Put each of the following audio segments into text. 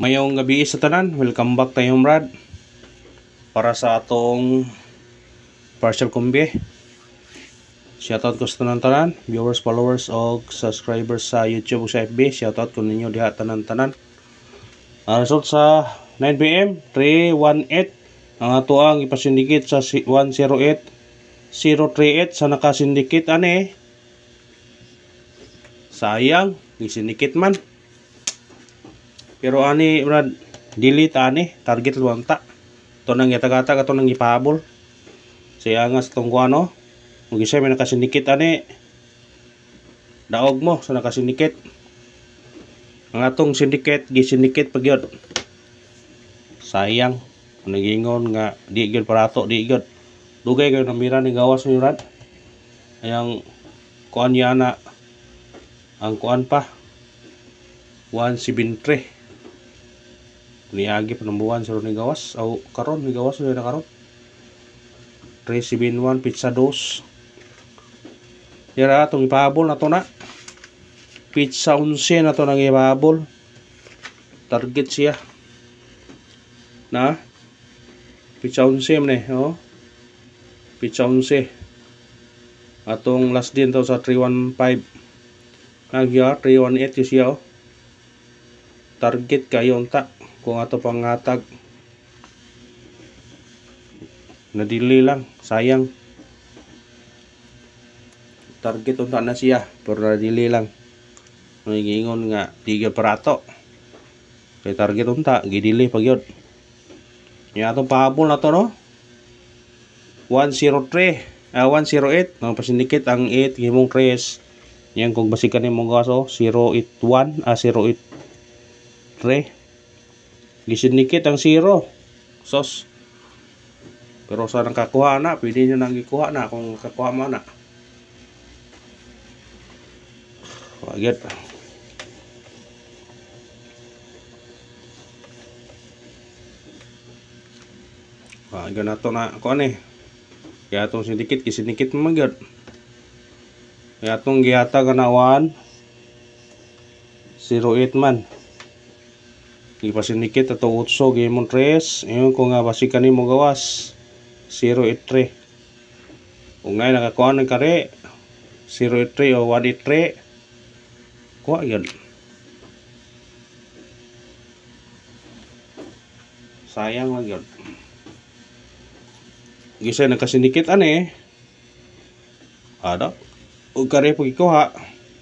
Mayong gabi sa tanan, welcome back tayo Brad para sa atong partial kumbi. Shoutout ko sa tanan, viewers, followers o subscribers sa YouTube o sa FB. Shoutout ko ninyo diha tanan. Result sa 9pm 318 ang ato ang ipasindikit sa 108038 sa nakasindikit ane. Sayang, isindikit man. Pero ani Brad, delete ani, target luwanta. Ito nang yatag-atag, ito nang ipahabol. Siya nga sa itong ano, mag-isa may nakasindikit ani. Daog mo sa nakasindikit. Ang atong sindikit, gisindikit pagyod. Sayang, nagingon nga, di gyud parato, di gyud. Dugay kayo namira ni gawas ni Brad. Ayang kuan yana, ang kuan pa, 173. Niagi panambuhan sa ni gawas o karon ni gawas na karon 371 pizza dos yara atong ipahabol na to na pizza 11 na to nang ipahabol target siya na pizza 11 man oh pizza 11 atong last din to sa 315 nagya 318 yung siya oh target kayo unta kung ato pangatag nadili lang sayang target unta na siya pero nadili lang magiingon nga tiga parato kay target unta gidili pagyod nya atong pahabol na to no 108 ang pasindikit ang 8 himong 3 yan kung basikan nimong gaso 081 083 gisindikit ang 0 sos pero sa nang kakuha na pwede nyo nang ikuha na kung kakuha mo na wagit wagit na to na kuha ni kaya itong sindikit gisindikit mo magyod kaya itong gihata ka na 108 man ipasindikit ato utso gimon 3 ayun ko nga basikan nimo gawas 083 kung ngay nakakuha ng kare 083 o 183 kuha yun sayang lang yun gisay nakasindikit ane ada o kare po ikuha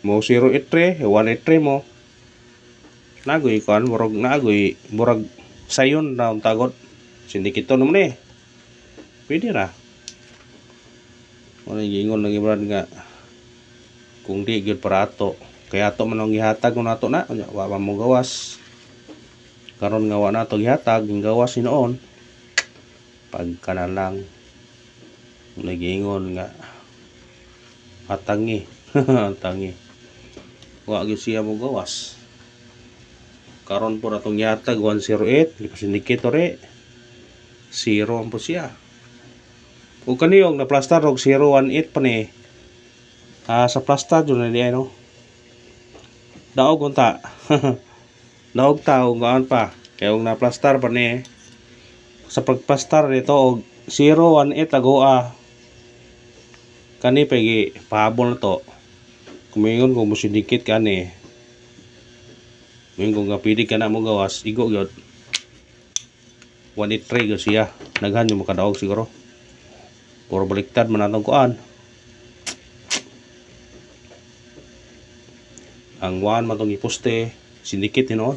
mo 083 183 mo nagoy kuan murag nagoy murag sayon na tagot sindikito naman pwede ra wala gingon lagi Brad nga kung di gyud parato kaya ato man ang gihatag mo nato na wa mo gawas karon nga wa nato gihatag ang gawas hinoon pagka na lang nagingon nga hatangi hatangi wa gyud siya mo gawas karon po natong yatag 108 ipasindikit ore 0 ang po siya o kaniyong na plaster og 018 pa ni sa plaster dun na di ano daog unta daog tao gaan pa kaya og na plaster pa ni sa pagplastar nito og 018 agoa kani pagi pahabol na to kumingon kung musindikit ka ni ngayon kung pwede ka na mo gawas igo yun 183 yun siya naghan yung makadaog siguro puro baliktad man natong kuan ang 1 matong iposte sindikit yun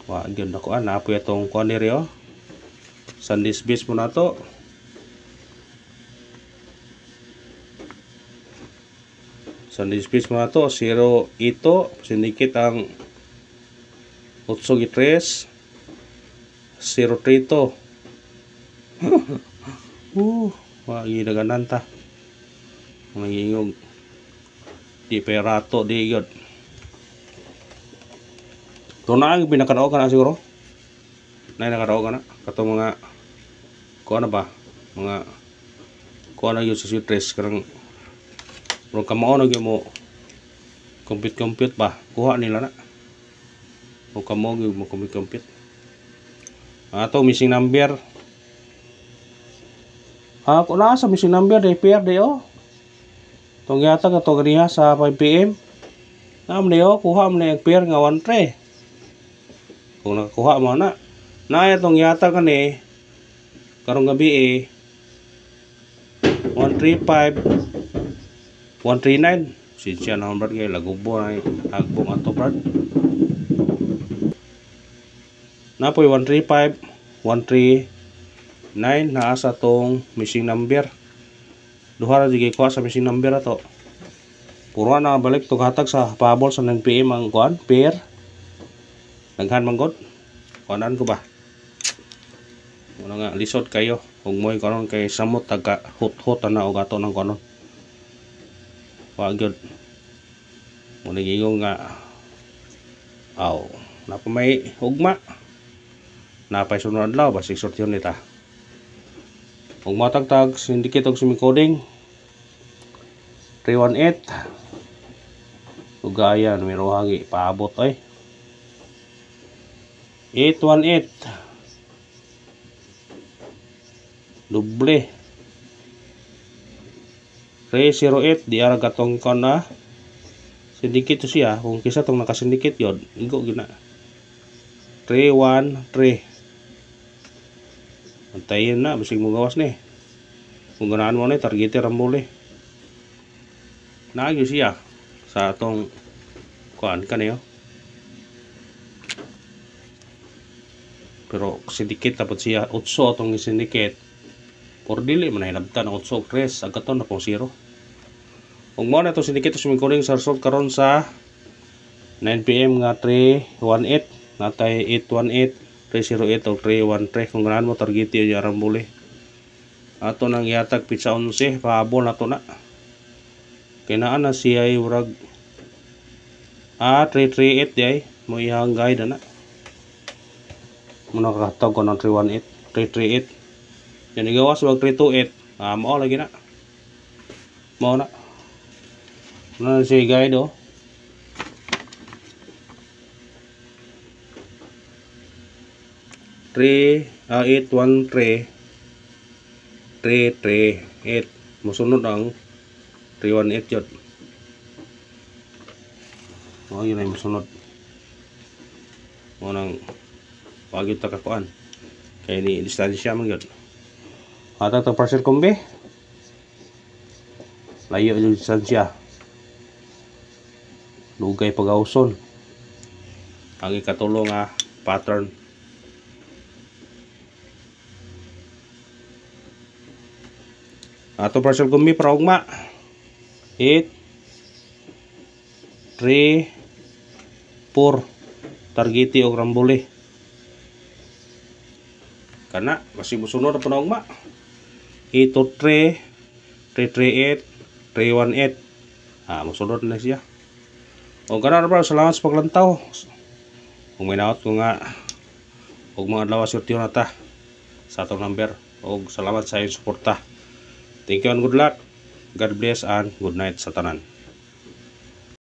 wag yun na kuan naapoy itong kuan nire Sunday's base mo na to Sunday's base mo na to 0 ito sindikit ang 8-3 0-3 to wagi daganan ta magingog di perato di yun ito na ang pinakadaog ka na siguro na nakadaog ka na katong mga kuha na ba mga kuha na yun sa 3 karang pero kamao na mo compute ba kuha nila na o kamo gyud mo compute ato missing number kung nasa missing number day pair day tong yata ka to ganiha sa 5 PM nam day kuha mo na yung pair nga 1 3 kung nakakuha mo na itong yata kani karong gabi 135 139 siya na brad kay lagubo na agbong ato brad napoy 135 139 naa sa tong missing number duha ra di kuha sa missing number ato puro na balik to hatag sa pahabol sa 9 PM ang kuan pair daghan man gud kuanan ko ba muna nga lisod kayo ug moy karon kay samot taga hot na og ato nang kanon wa gyud muna gingong nga napamay ugma napay sunod adlaw basig sortyon nita ug matagtag syndicate og semi-coding 318 ug gaya numero hagi paabot 818 doble 308 di ara gatong kon na syndicate to siya kung kisa tong naka-syndicate yun igo gina 313 antayin na bisig mo gawas ni kung ganaan mo ni targeter rambole naagyo siya sa atong kuan kaniyo pero syndicate tapos siya 8 atong syndicate por dili man hinabtan ang 8 og 3 agaton na pong 0 ug mo na to syndicate sumikuring sa result karon sa 9 PM nga 318 natay 818 308 o 313 kung ganaan mo target yung arambuli ato nang yatag pizza 11 pahabol na to na kinaan na siya ay urag 338 di ay mo ihang guide na muna kakatag ko ng 318 338 yan igawas wag 328 mao lagi na mao na siya guide 813 338 musunod ang 318 yun yun ay musunod munang wag yung takakuan kaya ni distansya man yun atag itong parcel kumbi layo yung distansya lugay pag-auson ang ikatulong nga pattern ato parcel kumbi para ugma 8 3 4 targeti og rambuli kana basi musunod na ugma 803 338 318 musunod na siya o kana ra salamat sa paglantaw kung may naot ko nga og mga adlaw sortyo na ta sa atong number og salamat sa iyong suporta. Thank you and good luck. God bless and good night sa tanan.